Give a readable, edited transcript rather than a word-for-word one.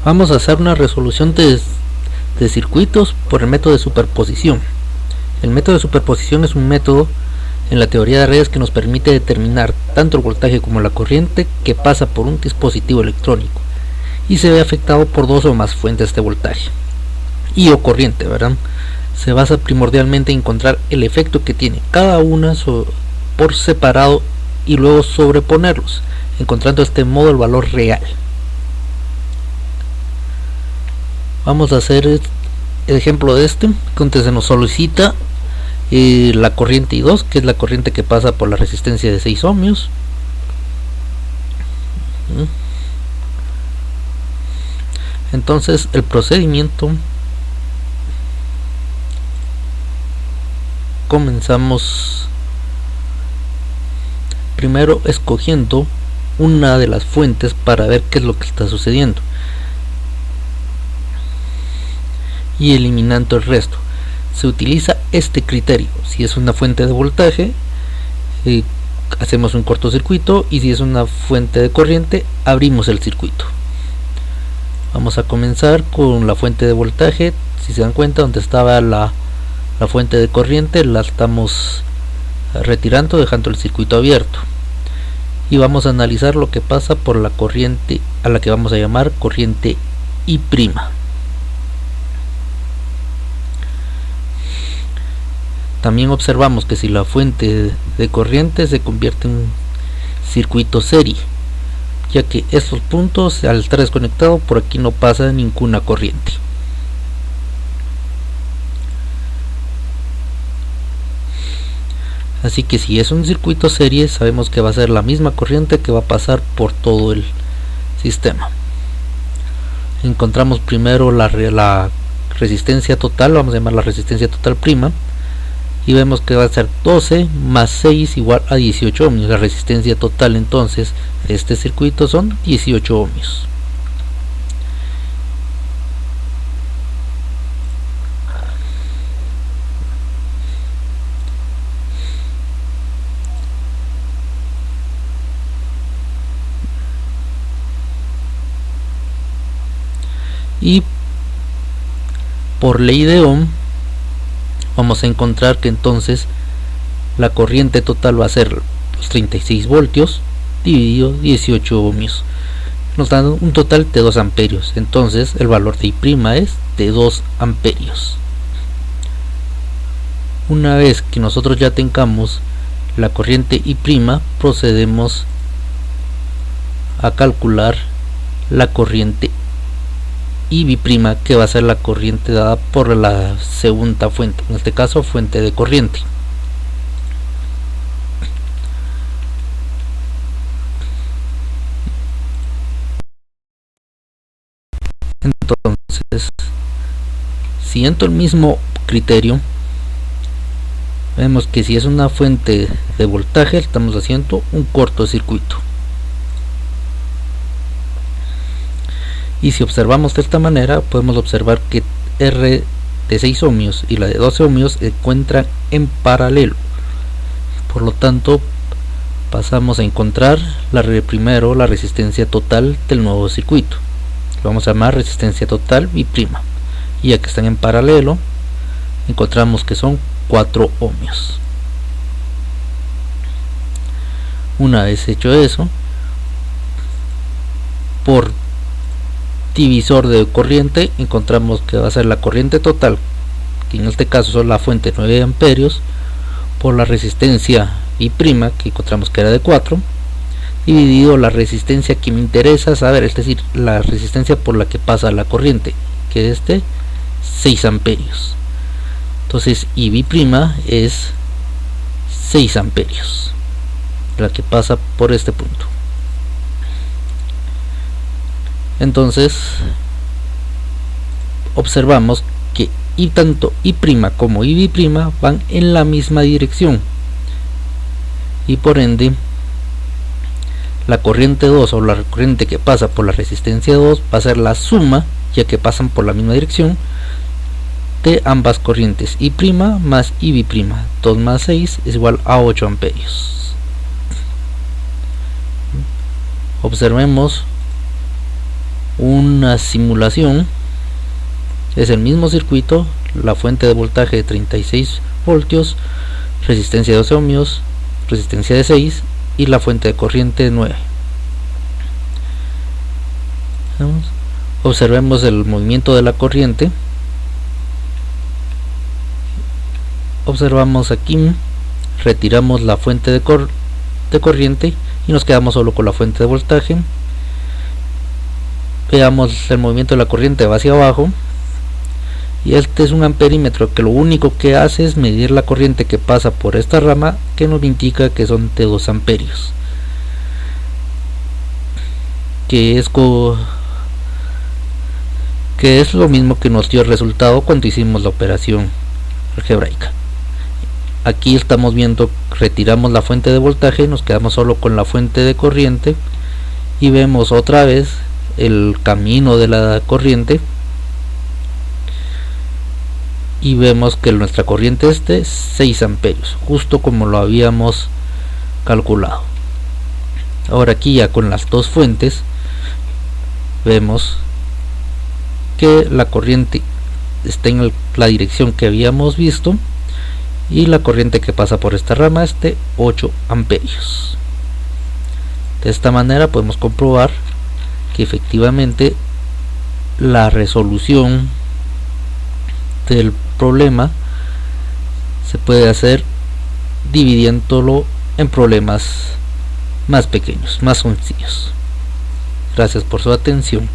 Vamos a hacer una resolución de circuitos por el método de superposición. El método de superposición es un método en la teoría de redes que nos permite determinar tanto el voltaje como la corriente que pasa por un dispositivo electrónico y se ve afectado por dos o más fuentes de voltaje y o corriente, ¿verdad? Se basa primordialmente en encontrar el efecto que tiene cada una por separado y luego sobreponerlos, encontrando de este modo el valor real. Vamos a hacer el ejemplo de donde se nos solicita la corriente I2, que es la corriente que pasa por la resistencia de 6 ohmios. Entonces el procedimiento, comenzamos primero escogiendo una de las fuentes para ver qué es lo que está sucediendo y eliminando el resto. Se utiliza este criterio: si es una fuente de voltaje, hacemos un cortocircuito, y si es una fuente de corriente, abrimos el circuito. Vamos a comenzar con la fuente de voltaje. Si se dan cuenta, donde estaba la fuente de corriente, la estamos retirando, dejando el circuito abierto, y vamos a analizar lo que pasa por la corriente a la que vamos a llamar corriente I'. También observamos que si la fuente de corriente se convierte en circuito serie, ya que estos puntos, al estar desconectado, por aquí no pasa ninguna corriente. Así que si es un circuito serie, sabemos que va a ser la misma corriente que va a pasar por todo el sistema. Encontramos primero la resistencia total, vamos a llamar la resistencia total prima, y vemos que va a ser 12 más 6 igual a 18 ohmios. La resistencia total entonces de este circuito son 18 ohmios. Y por ley de Ohm vamos a encontrar que entonces la corriente total va a ser los 36 voltios dividido 18 ohmios, nos dan un total de 2 amperios. Entonces el valor de I' es de 2 amperios. Una vez que nosotros ya tengamos la corriente I', procedemos a calcular la corriente IB', que va a ser la corriente dada por la segunda fuente, en este caso fuente de corriente. Entonces, siguiendo el mismo criterio, vemos que si es una fuente de voltaje, estamos haciendo un cortocircuito. Y si observamos de esta manera, podemos observar que R de 6 ohmios y la de 12 ohmios se encuentran en paralelo. Por lo tanto, pasamos a encontrar primero la resistencia total del nuevo circuito. Lo vamos a llamar resistencia total I'. Y ya que están en paralelo, encontramos que son 4 ohmios. Una vez hecho eso, por divisor de corriente encontramos que va a ser la corriente total, que en este caso son la fuente 9 amperios, por la resistencia I', que encontramos que era de 4, dividido la resistencia que me interesa saber, es decir, la resistencia por la que pasa la corriente, que es de 6 amperios. Entonces IB' es 6 amperios, la que pasa por este punto. Entonces observamos que tanto I' como IB' van en la misma dirección, y por ende la corriente 2, o la corriente que pasa por la resistencia 2, va a ser la suma, ya que pasan por la misma dirección, de ambas corrientes, I' más IB'. 2 más 6 es igual a 8 amperios. Observemos una simulación. Es el mismo circuito, la fuente de voltaje de 36 voltios, resistencia de 12 ohmios, resistencia de 6 y la fuente de corriente de 9. Observemos el movimiento de la corriente. Observamos aquí, retiramos la fuente de corriente y nos quedamos solo con la fuente de voltaje. Veamos el movimiento de la corriente va hacia abajo, y este es un amperímetro que lo único que hace es medir la corriente que pasa por esta rama, que nos indica que son de 2 amperios, que es lo mismo que nos dio el resultado cuando hicimos la operación algebraica. Aquí estamos viendo, retiramos la fuente de voltaje, nos quedamos solo con la fuente de corriente y vemos otra vez el camino de la corriente y vemos que nuestra corriente es de 6 amperios, justo como lo habíamos calculado. Ahora aquí ya con las dos fuentes vemos que la corriente está en la dirección que habíamos visto y la corriente que pasa por esta rama es de 8 amperios. De esta manera podemos comprobar que efectivamente la resolución del problema se puede hacer dividiéndolo en problemas más pequeños, más sencillos. Gracias por su atención.